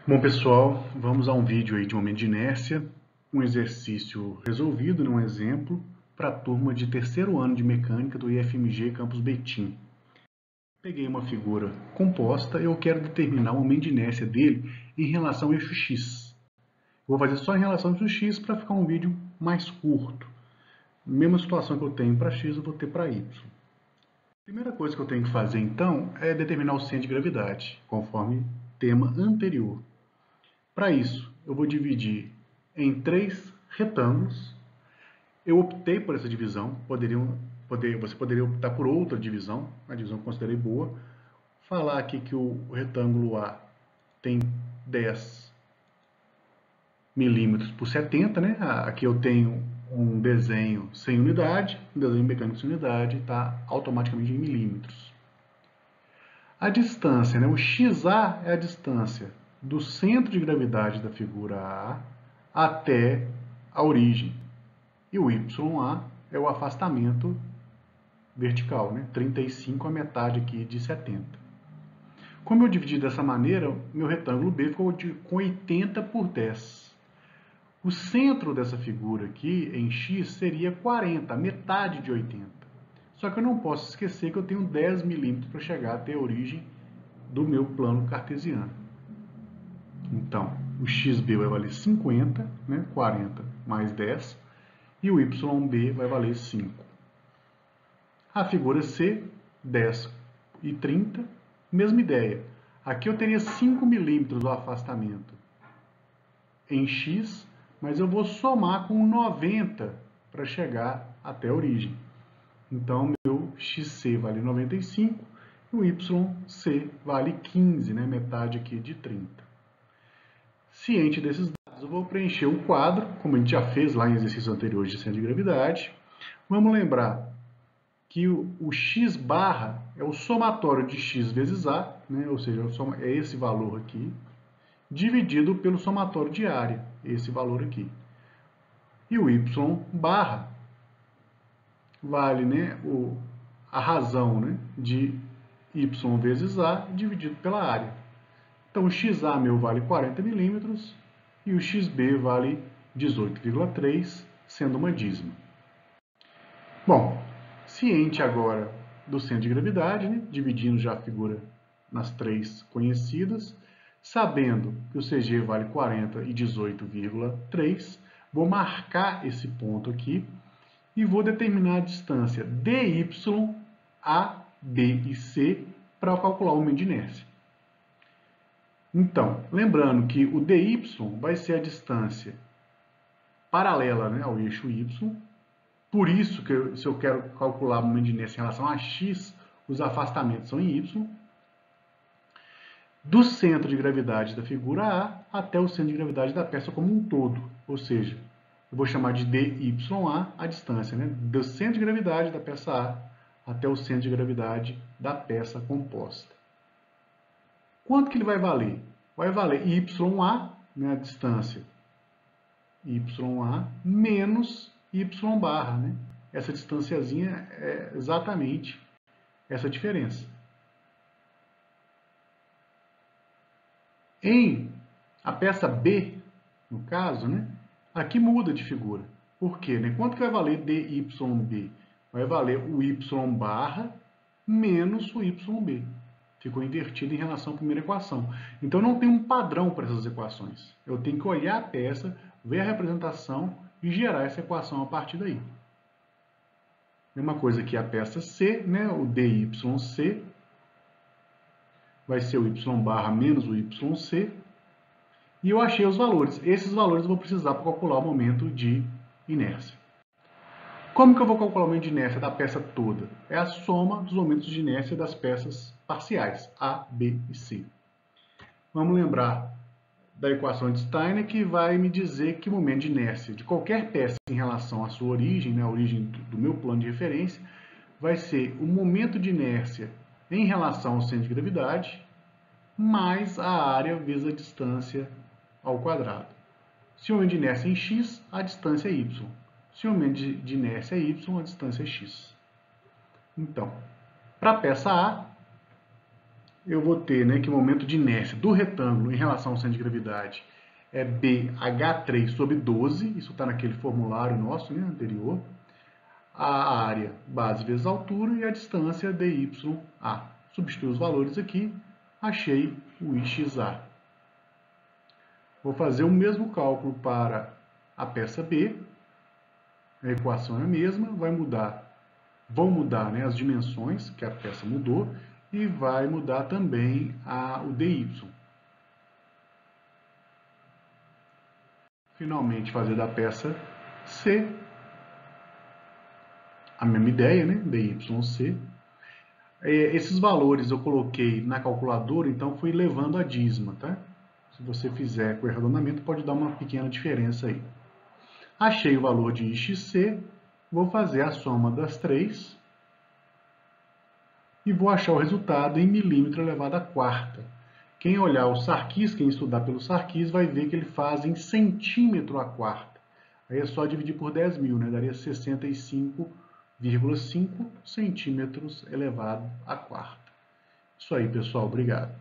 Bom, pessoal, vamos a um vídeo aí de momento de inércia, um exercício resolvido, um exemplo, para a turma de terceiro ano de mecânica do IFMG Campus Betim. Peguei uma figura composta e eu quero determinar o momento de inércia dele em relação ao eixo X. Vou fazer só em relação ao eixo X para ficar um vídeo mais curto. Mesma situação que eu tenho para X, eu vou ter para Y. A primeira coisa que eu tenho que fazer, então, é determinar o centro de gravidade, conforme tema anterior. Para isso, eu vou dividir em 3 retângulos. Eu optei por essa divisão, você poderia optar por outra divisão, uma divisão que eu considerei boa. Falar aqui que o retângulo A tem 10 milímetros por 70, né? Aqui eu tenho um desenho sem unidade, um desenho mecânico sem unidade, está automaticamente em milímetros. A distância, né? O XA é a distância do centro de gravidade da figura A até a origem. E o YA é o afastamento vertical, né? 35 a metade aqui de 70. Como eu dividi dessa maneira, meu retângulo B ficou com 80 por 10. O centro dessa figura aqui, em X, seria 40, metade de 80. Só que eu não posso esquecer que eu tenho 10 milímetros para chegar até a origem do meu plano cartesiano. Então, o XB vai valer 50, né? 40 mais 10, e o YB vai valer 5. A figura C, 10 e 30, mesma ideia. Aqui eu teria 5 milímetros o afastamento em X, mas eu vou somar com 90 para chegar até a origem. Então, meu XC vale 95 e o YC vale 15, né? Metade aqui de 30. Ciente desses dados, eu vou preencher o quadro, como a gente já fez lá em exercícios anteriores de centro de gravidade. Vamos lembrar que o x barra é o somatório de x vezes A, né? Ou seja, é esse valor aqui, dividido pelo somatório de área, esse valor aqui. E o y barra vale, né, a razão, né, de y vezes A dividido pela área. Então, o XA meu vale 40 milímetros e o XB vale 18,3, sendo uma dízima. Bom, ciente agora do centro de gravidade, né? Dividindo já a figura nas 3 conhecidas, sabendo que o CG vale 40 e 18,3, vou marcar esse ponto aqui e vou determinar a distância DY, A, B e C para calcular o momento de inércia. Então, lembrando que o dy vai ser a distância paralela, né, ao eixo y. Por isso que se eu quero calcular o momento de inércia em relação a x, os afastamentos são em y. Do centro de gravidade da figura A até o centro de gravidade da peça como um todo. Ou seja, eu vou chamar de dya a distância, né, do centro de gravidade da peça A até o centro de gravidade da peça composta. Quanto que ele vai valer? Vai valer YA, né, a distância YA, menos Y barra. Né? Essa distanciazinha é exatamente essa diferença. Em a peça B, no caso, né, aqui muda de figura. Por quê? Né? Quanto que vai valer DYB? Vai valer o Y barra menos o YB. Ficou invertido em relação à primeira equação. Então, não tem um padrão para essas equações. Eu tenho que olhar a peça, ver a representação e gerar essa equação a partir daí. Mesma coisa que a peça C, né? O DYC vai ser o Y barra menos o YC. E eu achei os valores. Esses valores eu vou precisar para calcular o momento de inércia. Como que eu vou calcular o momento de inércia da peça toda? É a soma dos momentos de inércia das peças parciais, A, B e C. Vamos lembrar da equação de Steiner, que vai me dizer que o momento de inércia de qualquer peça em relação à sua origem, né, a origem do meu plano de referência, vai ser o momento de inércia em relação ao centro de gravidade, mais a área vezes a distância ao quadrado. Se o momento de inércia é em x, a distância é y. Se o momento de inércia é y, a distância é x. Então, para a peça A, eu vou ter, né, que o momento de inércia do retângulo em relação ao centro de gravidade é BH3 sobre 12, isso está naquele formulário nosso, né, anterior. A área base vezes a altura e a distância DYA. Substitui os valores aqui, achei o IXA. Vou fazer o mesmo cálculo para a peça B, a equação é a mesma, vão mudar, né, as dimensões, que a peça mudou, e vai mudar também o DY. Finalmente, fazer da peça C, a mesma ideia, né, DYC. Esses valores eu coloquei na calculadora, então fui levando a dízima, tá? Se você fizer com arredondamento, pode dar uma pequena diferença aí. Achei o valor de IXC, vou fazer a soma das três e vou achar o resultado em milímetro elevado à quarta. Quem olhar o Sarkis, quem estudar pelo Sarkis, vai ver que ele faz em centímetro à quarta. Aí é só dividir por 10.000, né? Daria 65,5 centímetros elevado à quarta. Isso aí, pessoal. Obrigado.